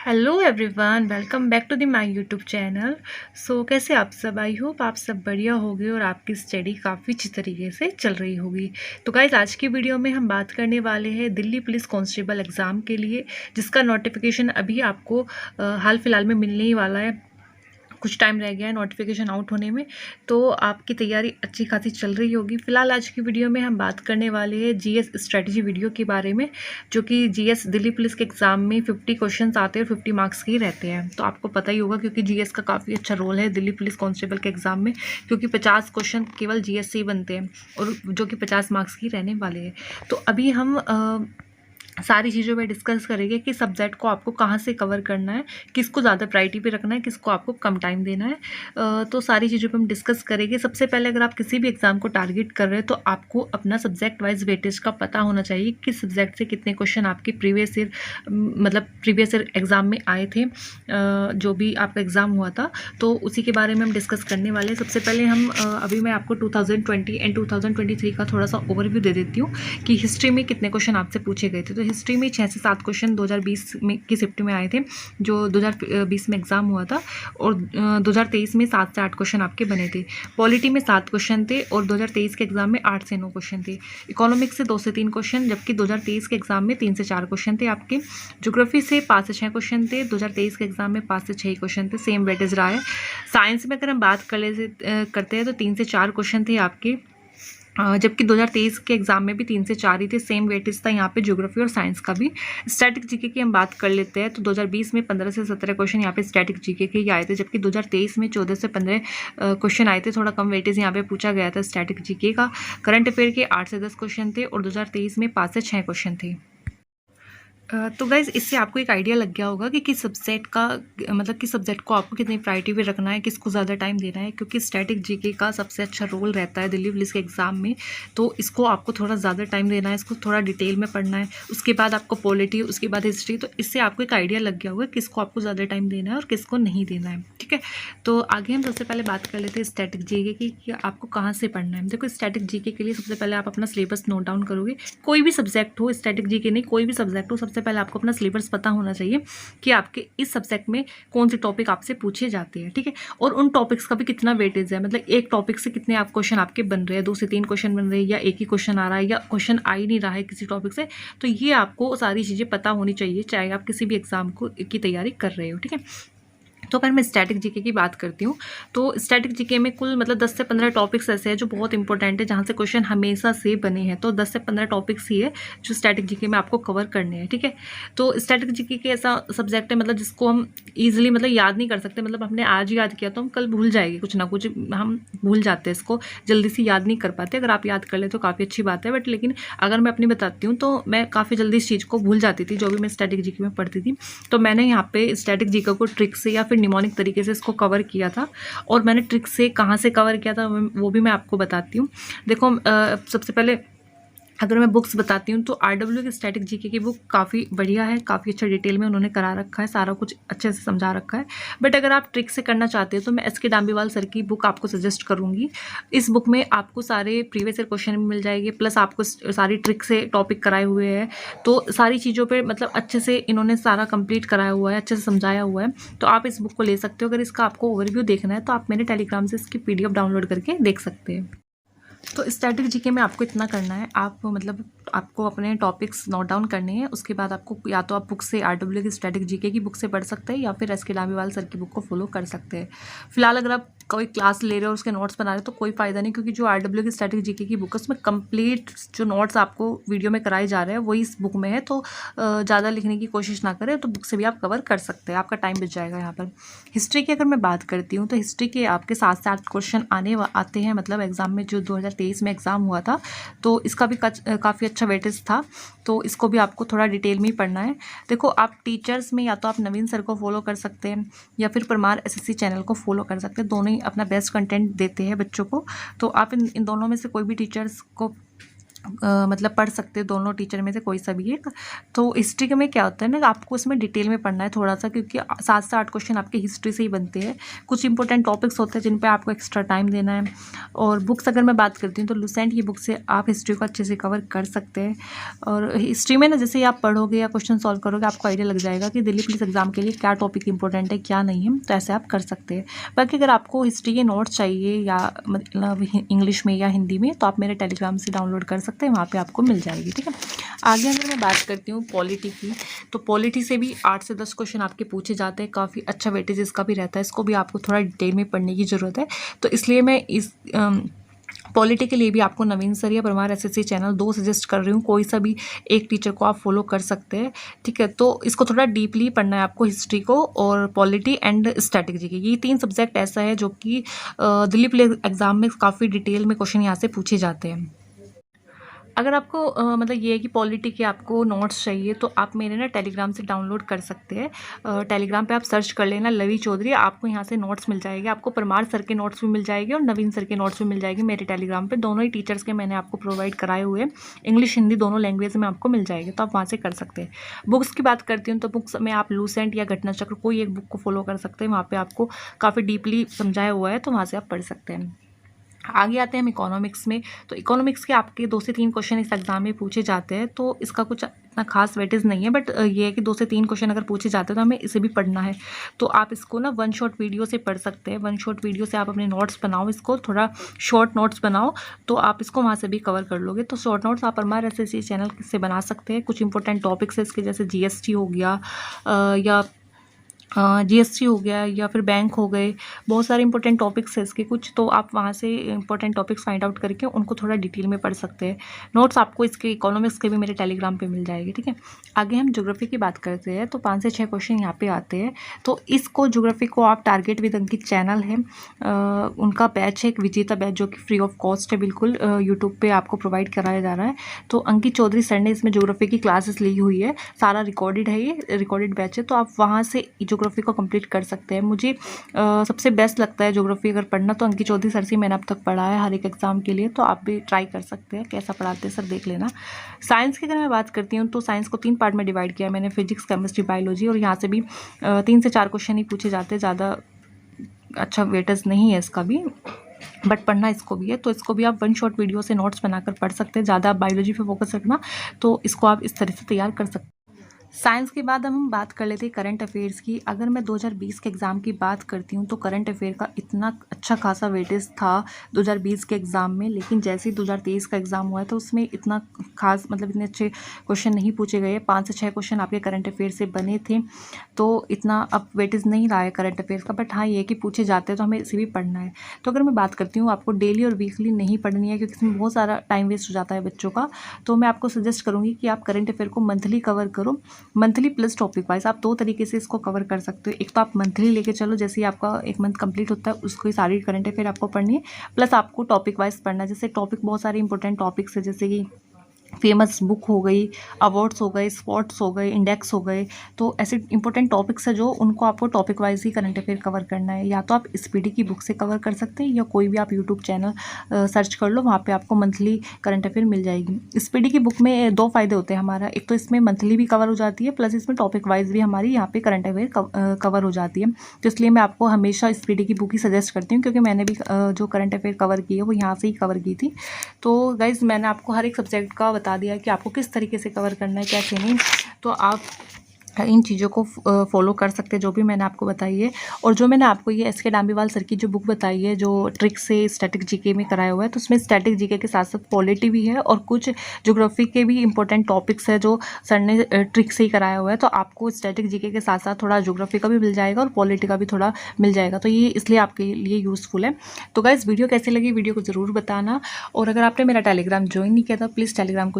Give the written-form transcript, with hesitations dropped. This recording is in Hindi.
Hello everyone, welcome back to the my YouTube channel. कैसे आप सब? आई होप आप सब बढ़िया होगे और आपकी स्टडी काफ़ी अच्छी तरीके से चल रही होगी। तो गाइज, आज की वीडियो में हम बात करने वाले हैं दिल्ली पुलिस कांस्टेबल एग्ज़ाम के लिए, जिसका नोटिफिकेशन अभी आपको हाल फिलहाल में मिलने ही वाला है। कुछ टाइम रह गया है नोटिफिकेशन आउट होने में, तो आपकी तैयारी अच्छी खासी चल रही होगी। फिलहाल आज की वीडियो में हम बात करने वाले हैं जीएस स्ट्रेटजी वीडियो के बारे में, जो कि जीएस दिल्ली पुलिस के एग्जाम में 50 क्वेश्चंस आते हैं और 50 मार्क्स के ही रहते हैं। तो आपको पता ही होगा, क्योंकि जीएस का काफ़ी अच्छा रोल है दिल्ली पुलिस कांस्टेबल के एग्जाम में, क्योंकि 50 क्वेश्चन केवल जीएस से ही बनते हैं और जो कि 50 मार्क्स की रहने वाले हैं। तो अभी हम सारी चीज़ों पे डिस्कस करेंगे कि सब्जेक्ट को आपको कहाँ से कवर करना है, किसको ज़्यादा प्रायोरिटी पे रखना है, किसको आपको कम टाइम देना है। तो सारी चीज़ों पे हम डिस्कस करेंगे। सबसे पहले, अगर आप किसी भी एग्जाम को टारगेट कर रहे हैं तो आपको अपना सब्जेक्ट वाइज वेटेज का पता होना चाहिए, किस सब्जेक्ट से कितने क्वेश्चन आपके प्रीवियस ईयर एग्ज़ाम में आए थे, जो भी आपका एग्ज़ाम हुआ था। तो उसी के बारे में हम डिस्कस करने वाले हैं। सबसे पहले हम अभी मैं आपको 2020 एंड 2023 का थोड़ा सा ओवरव्यू दे देती हूँ कि हिस्ट्री में कितने क्वेश्चन आपसे पूछे गए थे। तो हिस्ट्री में 6 से 7 क्वेश्चन 2020 में की शिफ्ट में आए थे, जो 2020 में एग्जाम हुआ था, और 2023 में 7 से 8 क्वेश्चन आपके बने थे। पॉलिटी में 7 क्वेश्चन थे और 2023 के एग्जाम में 8 से 9 क्वेश्चन थे। इकोनॉमिक्स से 2 से 3 क्वेश्चन, जबकि 2023 के एग्जाम में 3 से 4 क्वेश्चन थे आपके। ज्योग्राफी से 5 से 6 क्वेश्चन थे, 2023 के एग्जाम में 5 से 6 क्वेश्चन थे, सेम वेटेज रहा है। साइंस में अगर हम बात करते हैं तो 3 से 4 क्वेश्चन थे आपके, जबकि 2023 के एग्जाम में भी 3 से 4 ही थे, सेम वेटेज था यहाँ पे ज्योग्राफी और साइंस का भी। स्टैटिक जीके की हम बात कर लेते हैं तो 2020 में 15 से 17 क्वेश्चन यहाँ पे स्टैटिक जीके के ही आए थे, जबकि 2023 में 14 से 15 क्वेश्चन आए थे। थोड़ा कम वेटेज यहाँ पे पूछा गया था स्टैटिक जीके का। करंट अफेयर के 8 से 10 क्वेश्चन थे और 2023 में 5 से 6 क्वेश्चन थे। तो गाइज़, इससे आपको एक आइडिया लग गया होगा कि किस सब्जेक्ट का किस सब्जेक्ट को आपको कितनी प्रायोरिटी पे रखना है, किसको ज़्यादा टाइम देना है, क्योंकि स्टैटिक जीके का सबसे अच्छा रोल रहता है दिल्ली पुलिस के एग्ज़ाम में। तो इसको आपको थोड़ा ज़्यादा टाइम देना है, इसको थोड़ा डिटेल में पढ़ना है। उसके बाद आपको पॉलिटी, उसके बाद हिस्ट्री। तो इससे आपको एक आइडिया लग गया होगा किसको आपको ज़्यादा टाइम देना है और किसको नहीं देना है। ठीक है, तो आगे हम सबसे पहले बात कर लेते हैं स्टैटिक जीके की कि आपको कहाँ से पढ़ना है। देखो, स्टैटिक जीके के लिए सबसे पहले आप अपना सिलेबस नोट डाउन करोगे। कोई भी सब्जेक्ट हो, स्टैटिक जीके नहीं, कोई भी सब्जेक्ट हो, सबसे पहले आपको अपना सिलेबस पता होना चाहिए कि आपके इस सब्जेक्ट में कौन से टॉपिक आपसे पूछे जाते हैं। ठीक है, और उन टॉपिक्स का भी कितना वेटेज है, मतलब एक टॉपिक से कितने आप क्वेश्चन आपके बन रहे हैं, 2 से 3 क्वेश्चन बन रहे हैं, या एक ही क्वेश्चन आ रहा है, या क्वेश्चन आ ही नहीं रहा है किसी टॉपिक से। तो ये आपको सारी चीज़ें पता होनी चाहिए, चाहे आप किसी भी एग्जाम की तैयारी कर रहे हो। ठीक है, तो अगर मैं स्टैटिक जीके की बात करती हूँ तो स्टैटिक जीके में कुल 10 से 15 टॉपिक्स ऐसे हैं जो बहुत इंपॉर्टेंट है, जहाँ से क्वेश्चन हमेशा से बने हैं। तो 10 से 15 टॉपिक्स ही है जो स्टैटिक जीके में आपको कवर करने हैं। ठीक है, तो स्टैटिक जीके के ऐसा सब्जेक्ट है जिसको हम ईजिली याद नहीं कर सकते। हमने आज याद किया तो हम कल भूल जाएंगे, कुछ ना कुछ हम भूल जाते हैं, इसको जल्दी से याद नहीं कर पाते। अगर आप याद कर ले तो काफ़ी अच्छी बात है, बट लेकिन अगर मैं अपनी बताती हूँ तो मैं काफ़ी जल्दी इस चीज़ को भूल जाती थी, जो भी मैं स्टैटिक जीके में पढ़ती थी। तो मैंने यहाँ पे स्टैटिक जीके को ट्रिक से या फिर निमोनिक तरीके से इसको कवर किया था, और मैंने ट्रिक से कहाँ से कवर किया था वो भी मैं आपको बताती हूँ। देखो, सबसे पहले अगर मैं बुक्स बताती हूँ तो आरडब्ल्यू की स्टैटिक जीके की बुक काफ़ी बढ़िया है, काफ़ी अच्छा डिटेल में उन्होंने करा रखा है, सारा कुछ अच्छे से समझा रखा है। बट अगर आप ट्रिक से करना चाहते हो तो मैं एसके डांबीवाल सर की बुक आपको सजेस्ट करूँगी। इस बुक में आपको सारे प्रीवियस ईयर क्वेश्चन भी मिल जाएंगे, प्लस आपको सारी ट्रिक से टॉपिक कराए हुए हैं। तो सारी चीज़ों पर अच्छे से इन्होंने सारा कंप्लीट कराया हुआ है, अच्छे से समझाया हुआ है। तो आप इस बुक को ले सकते हो। अगर इसका आपको ओवरव्यू देखना है तो आप मेरे टेलीग्राम से इसकी PDF डाउनलोड करके देख सकते हैं। तो स्टैटिक जीके में आपको इतना करना है, आप आपको अपने टॉपिक्स नोट डाउन करने हैं। उसके बाद आपको या तो आप बुक से आरडब्ल्यू की स्टैटिक जीके की बुक से पढ़ सकते हैं, या फिर एसके डांबीवाल सर की बुक को फॉलो कर सकते हैं। फिलहाल अगर आप कोई क्लास ले रहे हो और उसके नोट्स बना रहे हो तो कोई फ़ायदा नहीं, क्योंकि जो आरडब्ल्यू की स्टैटिक जीके की बुक है उसमें कंप्लीट जो नोट्स आपको वीडियो में कराए जा रहे हैं वही इस बुक में है। तो ज़्यादा लिखने की कोशिश ना करें, तो बुक से भी आप कवर कर सकते हैं, आपका टाइम बच जाएगा यहाँ पर। हिस्ट्री की अगर मैं बात करती हूँ तो हिस्ट्री के आपके 7 से 8 क्वेश्चन आते हैं, एग्ज़ाम में जो 2023 में एग्ज़ाम हुआ था, तो इसका भी काफ़ी अच्छा वेटेज था। तो इसको भी आपको थोड़ा डिटेल में ही पढ़ना है। देखो, आप टीचर्स में या तो आप नवीन सर को फॉलो कर सकते हैं या फिर परमार SSC चैनल को फॉलो कर सकते हैं। दोनों ही अपना बेस्ट कंटेंट देते हैं बच्चों को। तो आप इन दोनों में से कोई भी टीचर्स को मतलब पढ़ सकते हैं दोनों टीचर में से कोई सा भी एक। तो हिस्ट्री में क्या होता है ना, आपको इसमें डिटेल में पढ़ना है थोड़ा सा, क्योंकि 7 से 8 क्वेश्चन आपके हिस्ट्री से ही बनते हैं। कुछ इंपॉर्टेंट टॉपिक्स होते हैं जिन पे आपको एक्स्ट्रा टाइम देना है। और बुक्स अगर मैं बात करती हूँ तो लुसेंट की बुक से आप हिस्ट्री को अच्छे से कवर कर सकते हैं। और हिस्ट्री में ना जैसे ही आप पढ़ोगे या क्वेश्चन सॉल्व करोगे, आपको आइडिया लग जाएगा कि दिल्ली पुलिस एग्जाम के लिए क्या टॉपिक इंपॉर्टेंट है क्या नहीं है, तो ऐसे आप कर सकते हैं। बाकी अगर आपको हिस्ट्री के नोट्स चाहिए या मतलब इंग्लिश में या हिंदी में, तो आप मेरे टेलीग्राम से डाउनलोड कर सकते हैं, वहाँ पे आपको मिल जाएगी। ठीक है, आगे अगर मैं बात करती हूँ पॉलिटी की, तो पॉलिटी से भी 8 से 10 क्वेश्चन आपके पूछे जाते हैं। काफ़ी अच्छा वेटेज इसका भी रहता है, इसको भी आपको थोड़ा डिटेल में पढ़ने की ज़रूरत है। तो इसलिए मैं इस पॉलिटी के लिए भी आपको नवीन सर या परमार एसएससी चैनल 2 सजेस्ट कर रही हूँ। कोई सा भी एक टीचर को आप फॉलो कर सकते हैं। ठीक है, तो इसको थोड़ा डीपली पढ़ना है आपको, हिस्ट्री को और पॉलिटी एंड स्ट्रैटेजी की। ये 3 सब्जेक्ट ऐसा है जो कि दिल्ली पुलिस एग्जाम में काफ़ी डिटेल में क्वेश्चन यहाँ से पूछे जाते हैं। अगर आपको मतलब ये है कि पॉलिटी के आपको नोट्स चाहिए, तो आप मेरे ना टेलीग्राम से डाउनलोड कर सकते हैं। टेलीग्राम पे आप सर्च कर लेना लवी चौधरी, आपको यहाँ से नोट्स मिल जाएंगे। आपको परमार सर के नोट्स भी मिल जाएंगे और नवीन सर के नोट्स भी मिल जाएंगे मेरे टेलीग्राम पे। दोनों ही टीचर्स के मैंने आपको प्रोवाइड कराए हुए हैं, इंग्लिश हिंदी दोनों लैंग्वेज में आपको मिल जाएंगे, तो आप वहाँ से कर सकते हैं। बुक्स की बात करती हूँ तो बुक्स में आप लूसेंट या घटना चक्र कोई एक बुक को फॉलो कर सकते हैं, वहाँ पर आपको काफ़ी डीपली समझाया हुआ है, तो वहाँ से आप पढ़ सकते हैं। आगे आते हैं हम इकोनॉमिक्स में। तो इकोनॉमिक्स के आपके 2 से 3 क्वेश्चन इस एग्जाम में पूछे जाते हैं, तो इसका कुछ इतना खास वेटेज नहीं है, बट ये है कि 2 से 3 क्वेश्चन अगर पूछे जाते हैं तो हमें इसे भी पढ़ना है। तो आप इसको ना 1 शॉट वीडियो से पढ़ सकते हैं। 1 शॉट वीडियो से आप अपने नोट्स बनाओ, इसको थोड़ा शॉर्ट नोट्स बनाओ, तो आप इसको वहाँ से भी कवर कर लोगे। तो शॉर्ट नोट्स आप हमारे एसएससी चैनल से बना सकते हैं। कुछ इंपॉर्टेंट टॉपिक्स है इसके, जैसे जीएसटी हो गया या जीएसटी हो गया या फिर बैंक हो गए, बहुत सारे इंपॉर्टेंट टॉपिक्स है इसके कुछ, तो आप वहाँ से इंपॉर्टेंट टॉपिक्स फाइंड आउट करके उनको थोड़ा डिटेल में पढ़ सकते हैं। नोट्स आपको इसके इकोनॉमिक्स के भी मेरे टेलीग्राम पे मिल जाएगी। ठीक है, आगे हम ज्योग्राफी की बात करते हैं, तो 5 से 6 क्वेश्चन यहाँ पे आते हैं। तो इसको ज्योग्राफी को आप टारगेट विद अंकित चैनल है, उनका बैच है एक विजेता बैच, जो कि फ्री ऑफ कॉस्ट है, बिल्कुल यूट्यूब पर आपको प्रोवाइड कराया जा रहा है। तो अंकित चौधरी सर ने इसमें ज्योग्राफी की क्लासेस ली हुई है, सारा रिकॉर्डेड है, ये रिकॉर्डेड बैच है, तो आप वहाँ से ज्योग्राफी को कंप्लीट कर सकते हैं। मुझे सबसे बेस्ट लगता है ज्योग्राफी अगर पढ़ना, तो अंकित चौधरी सर से मैंने अब तक पढ़ा है हर एक एग्जाम के लिए, तो आप भी ट्राई कर सकते हैं। कैसा पढ़ाते हैं सर देख लेना। साइंस की अगर मैं बात करती हूँ तो साइंस को 3 पार्ट में डिवाइड किया मैंने, फिजिक्स, केमिस्ट्री, बायोलॉजी, और यहाँ से भी 3 से 4 क्वेश्चन ही पूछे जाते हैं, ज़्यादा अच्छा वेटेज नहीं है इसका भी, बट पढ़ना इसको भी है। तो इसको भी आप 1 शॉट वीडियो से नोट्स बनाकर पढ़ सकते हैं। ज़्यादा बायोलॉजी पे फोकस रखना, तो इसको आप इस तरह से तैयार कर सकते हैं। साइंस के बाद हम बात कर लेते हैं करंट अफेयर्स की। अगर मैं 2020 के एग्ज़ाम की बात करती हूँ तो करंट अफेयर का इतना अच्छा खासा वेटेज था 2020 के एग्ज़ाम में, लेकिन जैसे ही 2023 का एग्ज़ाम हुआ है तो उसमें इतना खास मतलब इतने अच्छे क्वेश्चन नहीं पूछे गए। 5 से 6 क्वेश्चन आपके करंट अफेयर से बने थे, तो इतना अब वेटेज नहीं रहा है करंट अफेयर्स का, बट हाँ ये कि पूछे जाते हैं तो हमें इसे भी पढ़ना है। तो अगर मैं बात करती हूँ, आपको डेली और वीकली नहीं पढ़नी है, क्योंकि इसमें बहुत सारा टाइम वेस्ट हो जाता है बच्चों का। तो मैं आपको सजेस्ट करूँगी कि आप करंट अफेयर को मंथली कवर करो। मंथली प्लस टॉपिक वाइज आप 2 तरीके से इसको कवर कर सकते हो। एक तो आप मंथली लेके चलो, जैसे ही आपका 1 मंथ कंप्लीट होता है उसको ही सारी करंट अफेयर आपको पढ़नी है, प्लस आपको टॉपिक वाइज पढ़ना है। जैसे टॉपिक बहुत सारे इंपॉर्टेंट टॉपिक्स है, जैसे कि फेमस बुक हो गई, अवार्ड्स हो गए, स्पॉट्स हो गए, इंडेक्स हो गए, तो ऐसे इंपॉर्टेंट टॉपिक्स है जो उनको आपको टॉपिक वाइज ही करंट अफेयर कवर करना है। या तो आप स्पीडी की बुक से कवर कर सकते हैं, या कोई भी आप यूट्यूब चैनल सर्च कर लो, वहाँ पे आपको मंथली करंट अफेयर मिल जाएगी। स्पीडी की बुक में 2 फ़ायदे होते हैं हमारा, एक तो इसमें मंथली भी कवर हो जाती है, प्लस इसमें टॉपिक वाइज भी हमारी यहाँ पे करंट अफेयर कवर हो जाती है। तो इसलिए मैं आपको हमेशा स्पीडी की बुक ही सजेस्ट करती हूँ, क्योंकि मैंने भी जो करंट अफेयर कवर की है वो यहाँ से ही कवर की थी। तो गाइज़ मैंने आपको हर एक सब्जेक्ट का बता दिया कि आपको किस तरीके से कवर करना है, कैसे नहीं, तो आप इन चीज़ों को फॉलो कर सकते हैं जो भी मैंने आपको बताई है। और जो मैंने आपको ये एस के डांबीवाल सर की जो बुक बताई है, जो ट्रिक से स्टैटिक जीके में कराया हुआ है, तो उसमें स्टैटिक जीके के साथ साथ पॉलिटी भी है और कुछ ज्योग्राफी के भी इंपॉर्टेंट टॉपिक्स है जो सर ने ट्रिक से ही कराया हुआ है। तो आपको स्टैटिक जीके के साथ साथ थोड़ा ज्योग्राफी का भी मिल जाएगा और पॉलिटी का भी थोड़ा मिल जाएगा, तो ये इसलिए आपके लिए यूज़फुल है। तो गाइस वीडियो कैसी लगी, वीडियो को ज़रूर बताना, और अगर आपने मेरा टेलीग्राम ज्वाइन नहीं किया था प्लीज़ टेलीग्राम को